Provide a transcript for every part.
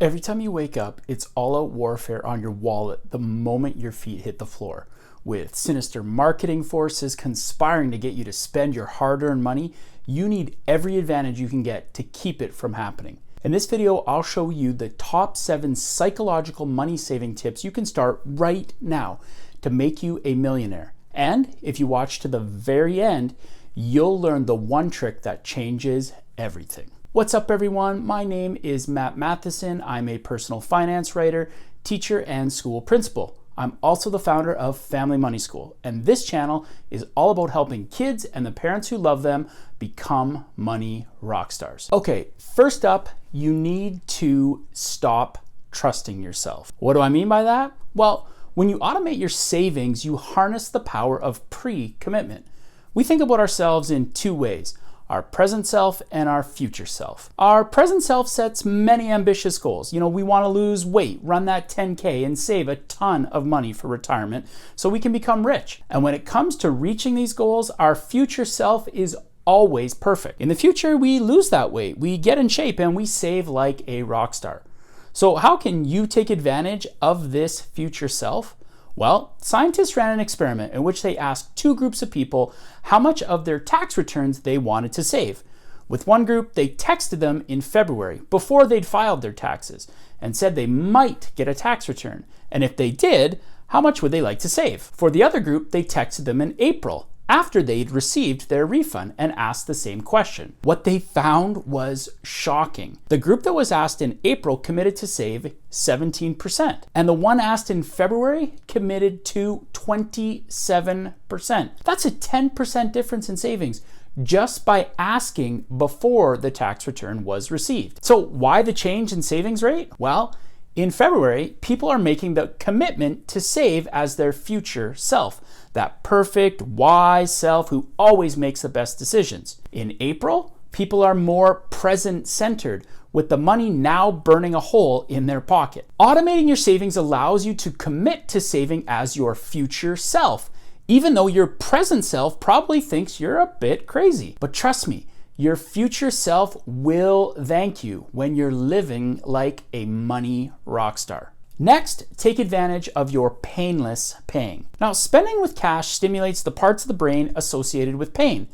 Every time you wake up, it's all-out warfare on your wallet the moment your feet hit the floor. With sinister marketing forces conspiring to get you to spend your hard-earned money, you need every advantage you can get to keep it from happening. In this video, I'll show you the top 7 psychological money-saving tips you can start right now to make you a millionaire. And if you watch to the very end, you'll learn the one trick that changes everything. What's up, everyone? My name is Matt Matheson. I'm a personal finance writer, teacher, and school principal. I'm also the founder of Family Money School, and this channel is all about helping kids and the parents who love them become money rock stars. Okay, first up, you need to stop trusting yourself. What do I mean by that? Well, when you automate your savings, you harness the power of pre-commitment. We think about ourselves in two ways: our present self and our future self. Our present self sets many ambitious goals. We want to lose weight, run that 10K, and save a ton of money for retirement so we can become rich. And when it comes to reaching these goals, our future self is always perfect. In the future, we lose that weight, we get in shape, and we save like a rock star. So how can you take advantage of this future self? Well, scientists ran an experiment in which they asked 2 groups of people how much of their tax returns they wanted to save. With one group, they texted them in February before they'd filed their taxes and said they might get a tax return. And if they did, how much would they like to save? For the other group, they texted them in April after they'd received their refund and asked the same question. What they found was shocking. The group that was asked in April committed to save 17%, and the one asked in February committed to 27%. That's a 10% difference in savings just by asking before the tax return was received. So why the change in savings rate? Well, in February, people are making the commitment to save as their future self, that perfect, wise self who always makes the best decisions. In April, people are more present-centered, with the money now burning a hole in their pocket. Automating your savings allows you to commit to saving as your future self, even though your present self probably thinks you're a bit crazy. But trust me, your future self will thank you when you're living like a money rock star. Next, take advantage of your painless paying. Now, spending with cash stimulates the parts of the brain associated with pain.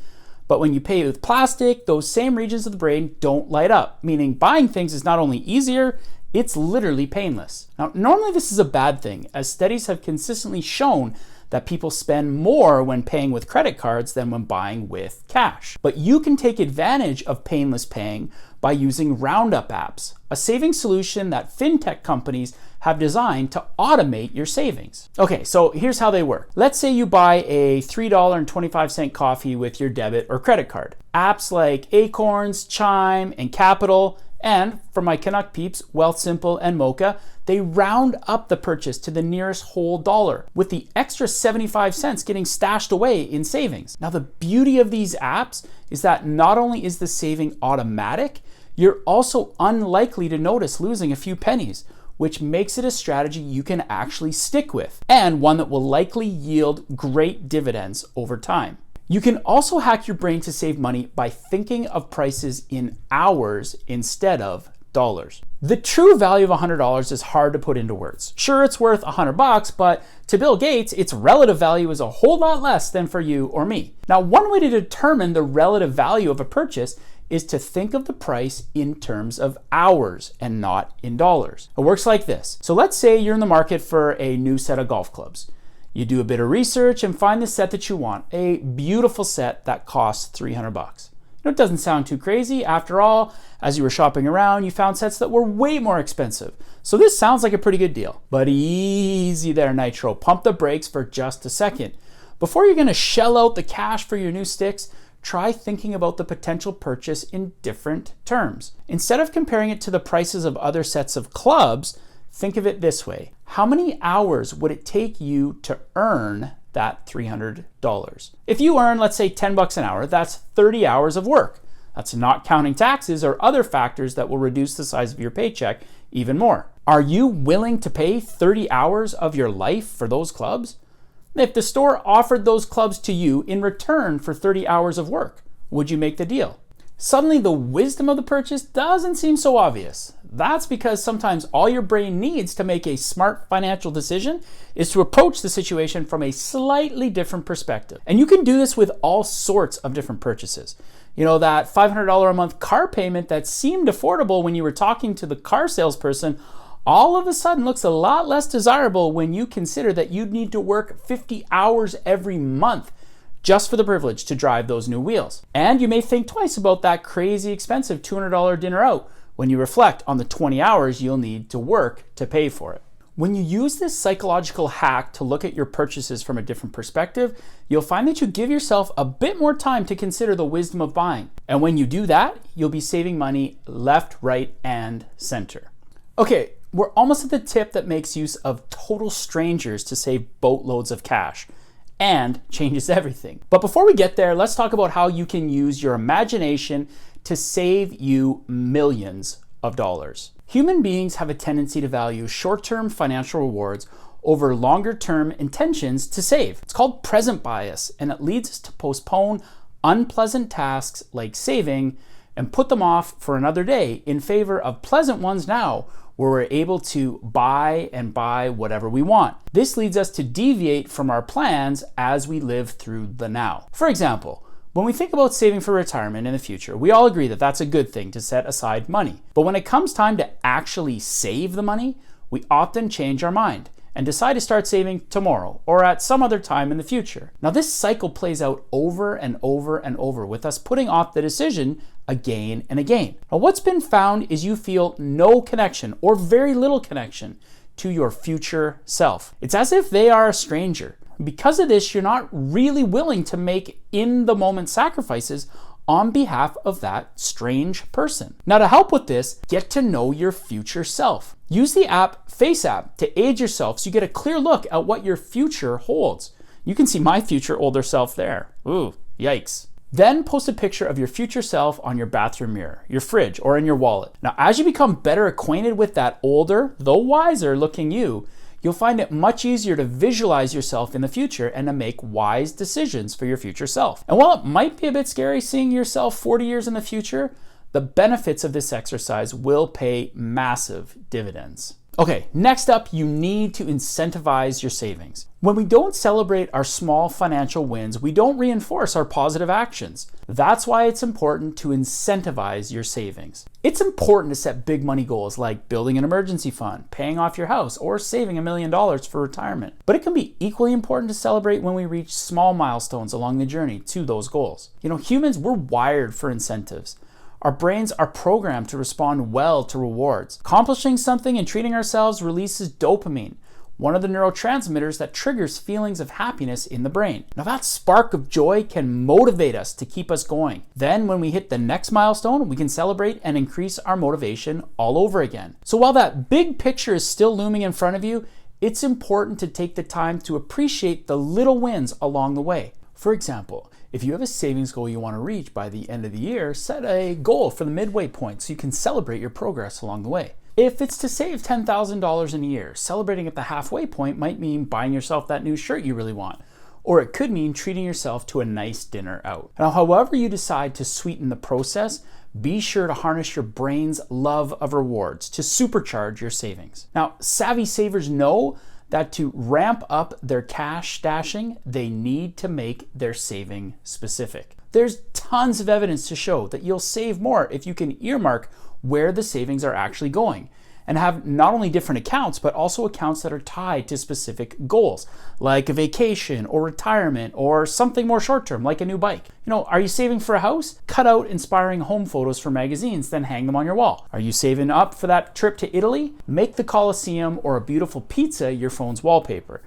But when you pay with plastic, those same regions of the brain don't light up, meaning buying things is not only easier, it's literally painless. Now, normally this is a bad thing, as studies have consistently shown that people spend more when paying with credit cards than when buying with cash. But you can take advantage of painless paying by using Roundup apps, a saving solution that fintech companies have designed to automate your savings. Okay, so here's how they work. Let's say you buy a $3.25 coffee with your debit or credit card. Apps like Acorns, Chime, and Capital, and for my Canuck peeps, Wealthsimple and Mocha, they round up the purchase to the nearest whole dollar, with the extra 75 cents getting stashed away in savings. Now, the beauty of these apps is that not only is the saving automatic, you're also unlikely to notice losing a few pennies, which makes it a strategy you can actually stick with, and one that will likely yield great dividends over time. You can also hack your brain to save money by thinking of prices in hours instead of dollars. The true value of $100 is hard to put into words. Sure, it's worth $100, but to Bill Gates, its relative value is a whole lot less than for you or me. Now, one way to determine the relative value of a purchase is to think of the price in terms of hours and not in dollars. It works like this. So let's say you're in the market for a new set of golf clubs. You do a bit of research and find the set that you want, a beautiful set that costs $300. It doesn't sound too crazy. After all, as you were shopping around, you found sets that were way more expensive. So this sounds like a pretty good deal. But easy there, Nitro. Pump the brakes for just a second. Before you're gonna shell out the cash for your new sticks, try thinking about the potential purchase in different terms. Instead of comparing it to the prices of other sets of clubs, think of it this way. How many hours would it take you to earn that $300? If you earn, let's say, $10 an hour, that's 30 hours of work. That's not counting taxes or other factors that will reduce the size of your paycheck even more. Are you willing to pay 30 hours of your life for those clubs? If the store offered those clubs to you in return for 30 hours of work, would you make the deal? Suddenly, the wisdom of the purchase doesn't seem so obvious. That's because sometimes all your brain needs to make a smart financial decision is to approach the situation from a slightly different perspective. And you can do this with all sorts of different purchases. You know, that $500 a month car payment that seemed affordable when you were talking to the car salesperson all of a sudden looks a lot less desirable when you consider that you'd need to work 50 hours every month just for the privilege to drive those new wheels. And you may think twice about that crazy expensive $200 dinner out when you reflect on the 20 hours you'll need to work to pay for it. When you use this psychological hack to look at your purchases from a different perspective, you'll find that you give yourself a bit more time to consider the wisdom of buying. And when you do that, you'll be saving money left, right, and center. Okay, we're almost at the tip that makes use of total strangers to save boatloads of cash and changes everything. But before we get there, let's talk about how you can use your imagination to save you millions of dollars. Human beings have a tendency to value short-term financial rewards over longer-term intentions to save. It's called present bias, and it leads us to postpone unpleasant tasks like saving and put them off for another day in favor of pleasant ones now, where we're able to buy whatever we want. This leads us to deviate from our plans as we live through the now. For example, when we think about saving for retirement in the future, we all agree that that's a good thing to set aside money. But when it comes time to actually save the money, we often change our mind and decide to start saving tomorrow or at some other time in the future. Now, this cycle plays out over and over and over, with us putting off the decision again and again. Now, what's been found is you feel no connection or very little connection to your future self. It's as if they are a stranger. Because of this, you're not really willing to make in-the-moment sacrifices on behalf of that strange person. Now, to help with this, get to know your future self. Use the app Face App to aid yourself so you get a clear look at what your future holds. You can see my future older self there. Ooh, yikes. Then post a picture of your future self on your bathroom mirror, your fridge, or in your wallet. Now, as you become better acquainted with that older, though wiser looking you, you'll find it much easier to visualize yourself in the future and to make wise decisions for your future self. And while it might be a bit scary seeing yourself 40 years in the future, the benefits of this exercise will pay massive dividends. Okay, next up, you need to incentivize your savings. When we don't celebrate our small financial wins, we don't reinforce our positive actions. That's why it's important to incentivize your savings. It's important to set big money goals like building an emergency fund, paying off your house, or saving $1 million for retirement. But it can be equally important to celebrate when we reach small milestones along the journey to those goals. You know, humans, we're wired for incentives. Our brains are programmed to respond well to rewards. Accomplishing something and treating ourselves releases dopamine, one of the neurotransmitters that triggers feelings of happiness in the brain. Now, that spark of joy can motivate us to keep us going. Then when we hit the next milestone, we can celebrate and increase our motivation all over again. So while that big picture is still looming in front of you, it's important to take the time to appreciate the little wins along the way. For example, if you have a savings goal you want to reach by the end of the year, set a goal for the midway point so you can celebrate your progress along the way. If it's to save $10,000 in a year, celebrating at the halfway point might mean buying yourself that new shirt you really want. Or it could mean treating yourself to a nice dinner out. Now, however you decide to sweeten the process, be sure to harness your brain's love of rewards to supercharge your savings. Now, savvy savers know that to ramp up their cash stashing, they need to make their saving specific. There's tons of evidence to show that you'll save more if you can earmark where the savings are actually going and have not only different accounts, but also accounts that are tied to specific goals, like a vacation or retirement or something more short-term, like a new bike. You know, are you saving for a house? Cut out inspiring home photos for magazines, then hang them on your wall. Are you saving up for that trip to Italy? Make the Colosseum or a beautiful pizza your phone's wallpaper.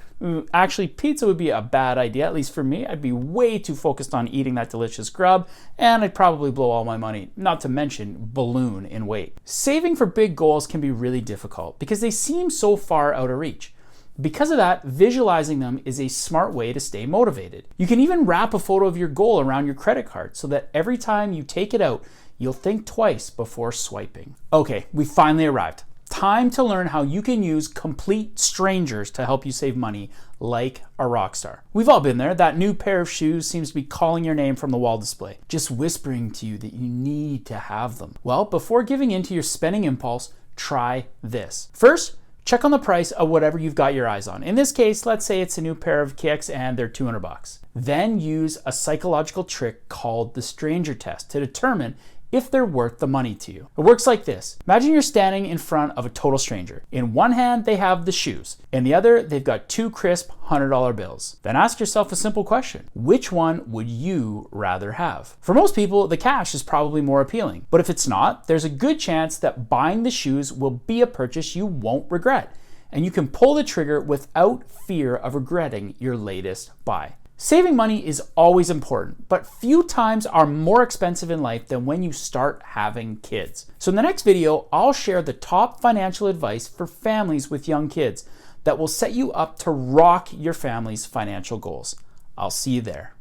Actually, pizza would be a bad idea, at least for me. I'd be way too focused on eating that delicious grub, and I'd probably blow all my money, not to mention balloon in weight. Saving for big goals can be really difficult because they seem so far out of reach. Because of that, visualizing them is a smart way to stay motivated. You can even wrap a photo of your goal around your credit card so that every time you take it out, you'll think twice before swiping. Okay, we finally arrived. Time to learn how you can use complete strangers to help you save money like a rock star. We've all been there. That new pair of shoes seems to be calling your name from the wall display, just whispering to you that you need to have them. Well, before giving in to your spending impulse, try this. First, check on the price of whatever you've got your eyes on. In this case, let's say it's a new pair of kicks and they're $200. Then use a psychological trick called the stranger test to determine if they're worth the money to you. It works like this. Imagine you're standing in front of a total stranger. In one hand, they have the shoes. In the other, they've got two crisp $100 bills. Then ask yourself a simple question. Which one would you rather have? For most people, the cash is probably more appealing. But if it's not, there's a good chance that buying the shoes will be a purchase you won't regret. And you can pull the trigger without fear of regretting your latest buy. Saving money is always important, but few times are more expensive in life than when you start having kids. So in the next video, I'll share the top financial advice for families with young kids that will set you up to rock your family's financial goals. I'll see you there.